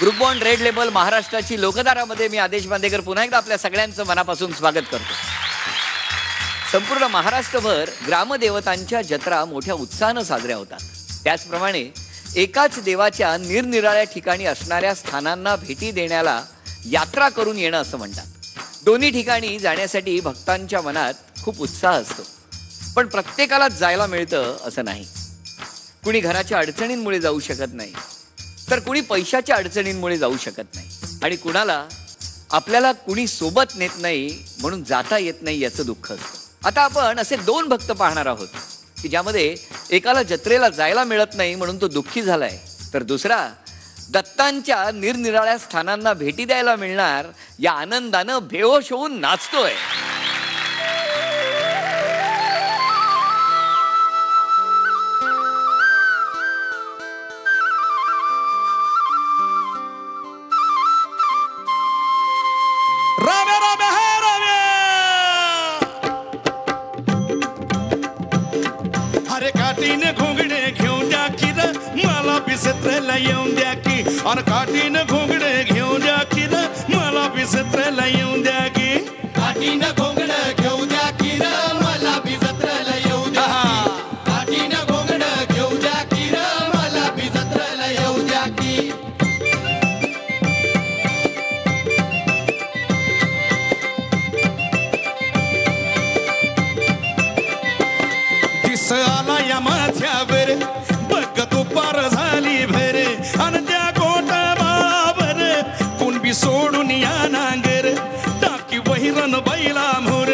Group bond red label महाराष्ट्राची लोकधारामध्ये मी आदेश बांदेकर पुन्हा एकदा आपल्या सगळ्यांचं मनापासून स्वागत करतो. संपूर्ण महाराष्ट्रभर ग्रामदेवतांच्या जत्रा मोठ्या उत्साहानं साजऱ्या होतात. त्याचप्रमाणे एकाच देवाच्या निरनिराळ्या ठिकाणी असणाऱ्या स्थानांना भेटी देण्याला यात्रा करून येणं असं म्हणतात. दोन्ही ठिकाणी जाण्यासाठी भक्तांच्या मनात खूप उत्साह असतो, पण प्रत्येकाला जायला मिळतं असं नाही. कुणी घराच्या अडचणींमुळे जाऊ शकत नाही, तर कुणी पैशाच्या अडचणींमुळे जाऊ शकत नाही, आणि कुणाला आपल्याला कुणी सोबत नेत नाही म्हणून जाता येत नाही याचं दुःख असतं. आता आपण असे दोन भक्त पाहणार आहोत की ज्यामध्ये एकाला जत्रेला जायला मिळत नाही म्हणून तो दुःखी झालाय, तर दुसरा दत्तांच्या निरनिराळ्या स्थानांना भेटी द्यायला मिळणार या आनंदानं बेहोश होऊन नाचतोय. काठीने घोंगडे घेऊन द्या की र मला बिसत्रला येऊन द्या की, अरे काठीने घोंगडे घेऊन द्या की र मला बिसत्रला येऊन द्या की, काठीने घोंगडे घेऊन द्या की र मला बिसत्रला येऊन द्या की, काठीने घोंगडे घेऊन द्या की र मला बिसत्रला येऊन द्या की. दिस आला या माथ्यावर बघ तू पार झाली भर, आणि त्या गोठ्यावर कुणबी सोडून या नांगर, टाकी वहिरण बैला मोर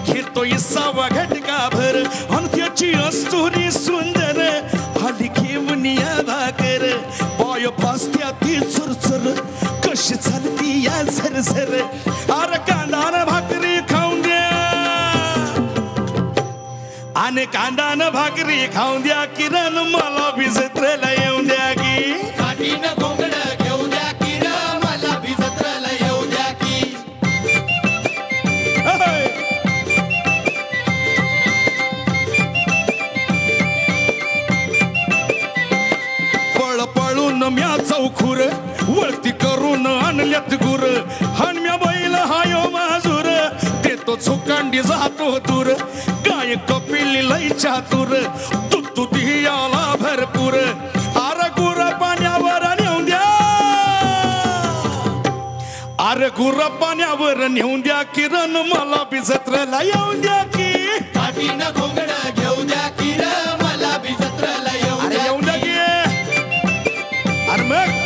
घेतो इसावा घटका भर, आणि त्याची अस्तुरी सुंदर हाली घेऊन या भाकर, बाय पासत्या ती चुरचुर कशी चालती या झरझर, अरे कांदा भाकरी खाऊन द्या आणि कांदानं भाकरी खाऊन द्या किरण मला बिजत्रेला येऊन द्या की, काठीनं घोंगडं घेऊन द्या की र मला बिजत्रेला येऊन द्या की. पळ पळून म्या चौखुर वळती करून आणल्यात गुर, हान म्या बैल हायो माजूर देतो चुकांडी जातो दूर, गाय कपिली लई चातुर तू याला भरपूर, अरे गुर पाण्यावर नेऊन द्या, अरे गुर पाण्यावर नेऊन द्या किरण मला बिजत्रेला येऊन द्या की, काठीनं घोंगडं घेऊन द्या की र मला बिजत्रेला येऊन द्या की. अरे मग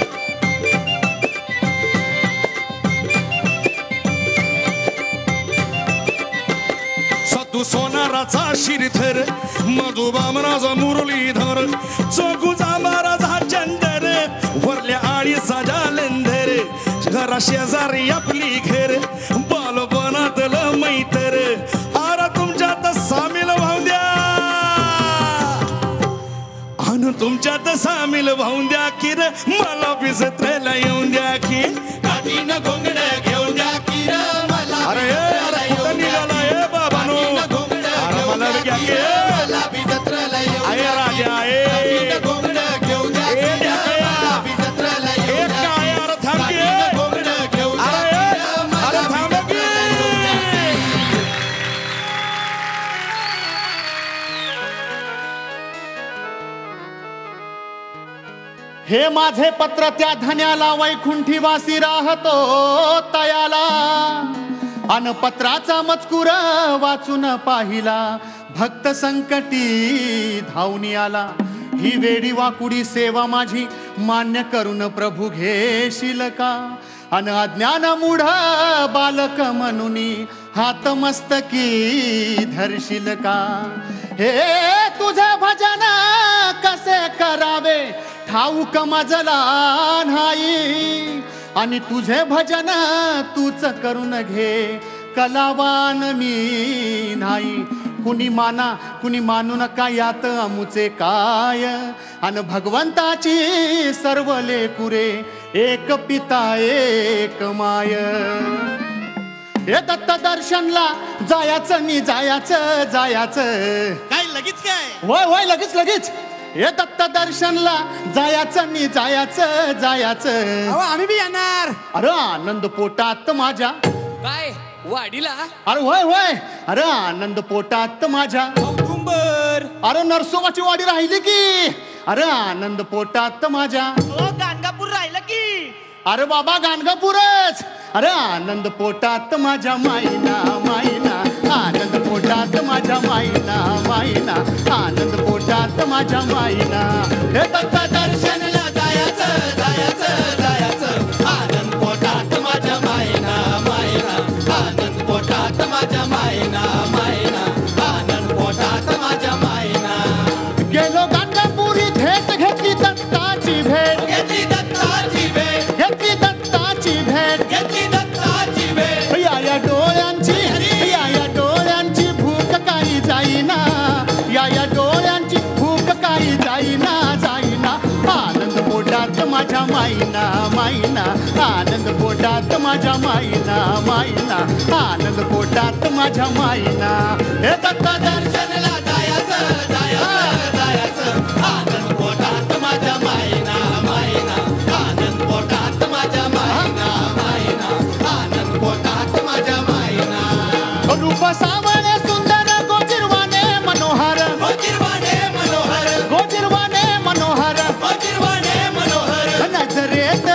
सतू सोनाराचा शिरथर मधु बामराचा मुरलीधर, चोगू जांबाराचा चंदर वरल्या आळीचा जालंधर, घरा शेजारी आपली घर बाल बनातलं मैतर, अरे तुमच्यात सामील वाहून द्या, अन तुमच्यात सामील वाहून द्या की र मला बिजत्रेला येऊन द्या की, काठीनं घोंगडं घेऊन द्या की र मला अरे कुठं निघाला ए बाबानो, अरे मला घ्या की मला बिजत्रेला येऊन आय राजा ए काठीनं घोंगडं घेऊन द्या की र मला बिजत्रेला येऊन द्या की, काय अरे थांब की, काठीनं घोंगडं घेऊन द्या की र मला थांब की. बिजत्रेला येऊन द्या की. हे माझे पत्र त्या धन्याला वैकुंठी वासी राहतो तयाला, अन पत्राचा मजकूर वाचून पाहिला भक्त संकटी धावून आला, ही वेडी वाकुडी सेवा माझी मान्य करून प्रभू घेशील का, अन अज्ञान मूढ बालक म्हणून हात मस्तकी धरशील का, हे तुझे भजन कसे करावे ठाऊक मजला नाही, आणि तुझे भजन तूच करून घे कलावान मी नाही, कुणी मानू नका यात अमुचे काय, अन भगवंताची सर्व लेकुरे एक पिता एक माय. हे दत्त दर्शनला जायचं नि जायचं काय लगेच काय होय होय लगेच लगेच हे दत्त दर्शनला जायाचं मी जायाचं आम्ही बी येणार. अरे आनंद पोटात माझ्या. काय वाडीला? अरे होय अरे आनंद पोटात माझ्या. औदुंबर. अरे नरसोबाची वाडी राहिली की. अरे आनंद पोटात माझ्या. गाणगापूर राहिलं की. अरे बाबा गाणगापूरच. अरे आनंद पोटात माझ्या माईना आनंद पोटात माझ्या माईना आनंद पोटात माझ्या माईना. हे दत्त दर्शनला जायाचं आनंद पोटात माझ्या मायना आनंद पोटात माझ्या मायना आनंद पोटात माझ्या मायना. गेलो गाणगापुरी भेट घेतली दत्ताची भेट घेतली दत्ताची भेट या डोळ्यांची भूक काही जाईना. या डोळ्यांची भूक काही जाईना. आनंद पोटात माझ्या माईना आनंद पोटात माझ्या माईना आनंद पोटात माझ्या माईना. हे दत्त दर्शनला जायाचं आनंद पोटात माझ्या मायना आनंद पोटात माझ्या मायना आनंद पोटात माझ्या मायना. रूप सावळे सुंदर गोजिरवाने मनोहर नजरेत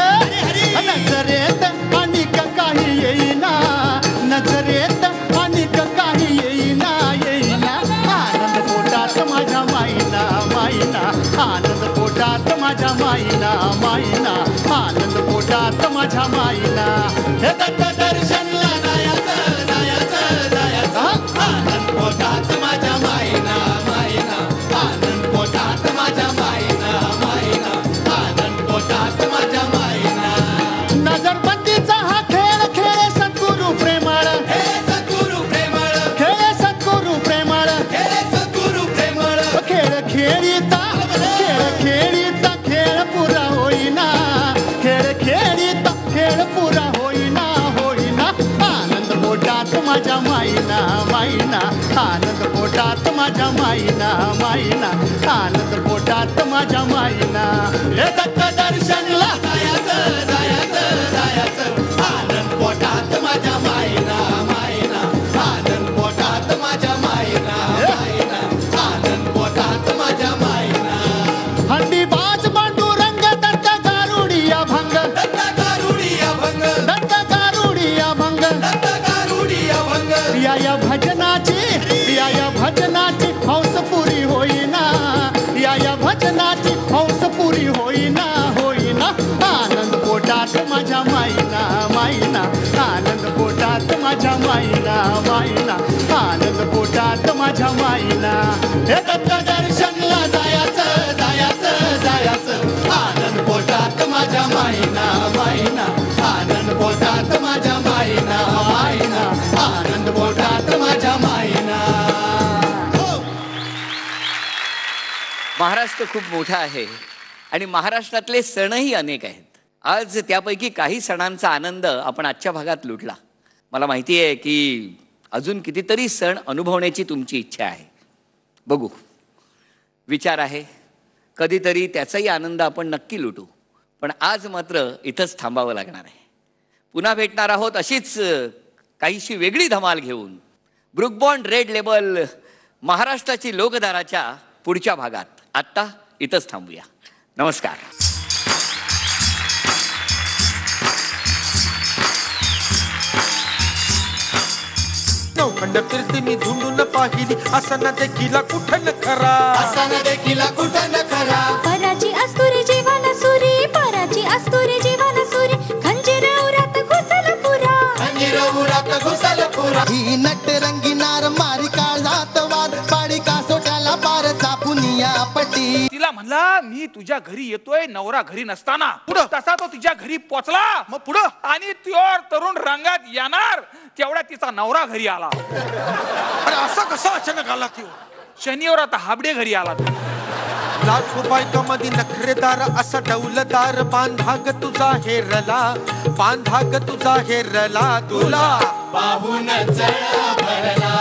अनिक काही येईना आनंद पोटात माझ्या माईना आनंद पोटात माझ्या माईना आनंद पोटात माझ्या माईना. हे दत्त दर्शनला आनंद पोटात माझ्या मायना आनंद पोटात माझ्या मायना आनंद पोटात माझ्या मायना. नजरबंदीचा हा खेळ सद्गुरु प्रेमळ खेळ पुरा होईना आनंद पोटात माझ्या माईना आनंद पोटात माझ्या माईना आनंद पोटात माझ्या माईना. हे दत्त दर्शनला जायाचं आनंद पोटात माझ्या मायना आनंद पोटात माझ्या मायना आनंद पोटात माझ्या मायना. हंडी बाज पांडुरंग दत्त गारुडिया भंग या भजनाची हौस पुरी होईना. या भजनाची हौस पुरी होईना आनंद पोटात माझ्या माईना आनंद पोटात माझ्या माईना आनंद पोटात माझ्या माईना. हे दत्त दर्शनला जायाचं आनंद पोटात माझ्या मायना आनंद पोटात माझ्या मायना आनंद पोटात माझ्या मायना. महाराष्ट्र खूप मोठा आहे आणि महाराष्ट्रातले सणही अनेक आहेत. आज त्यापैकी काही सणांचा आनंद आपण आजच्या भागात लुटला. मला माहिती आहे की अजून कितीतरी सण अनुभवण्याची तुमची इच्छा आहे. बघू, विचार आहे, कधीतरी त्याचाही आनंद आपण नक्की लुटू. पण आज मात्र इथंच थांबावं लागणार आहे. पुन्हा भेटणार आहोत अशीच काहीशी वेगळी धमाल घेऊन ब्रुकबॉन्ड रेड लेबल महाराष्ट्राची लोकधाराच्या पुढच्या भागात. आत्ता इथंच थांबूया. नमस्कार. नवखंड फिरते मी धुंडून पाहिली असं देखील कुठं खरा पराची अस्तुरी जीवन सुरी पराची अस्तुरी जीवन सुरी खंजीर उरात घुसल ही नट रंगी नार मारी काळजात वाद पाडी कासोट्याला पार चापुनिया पटी. तिला म्हणला मी तुझ्या घरी येतोय नवरा घरी नसताना. पुढं तसा तो तिच्या घरी पोचला. मग पुढं आणि त्योर तरुण रंगात येणार तेवढ्या तिचा नवरा घरी आला. अरे असा कसा अचानक आला त्यो? शनिवार आता हाबडे घरी आला. लाखो बायकामध्ये नखरेदार असा डौलदार बांधाग तुझा हेरला तुला पाहून चळा भरला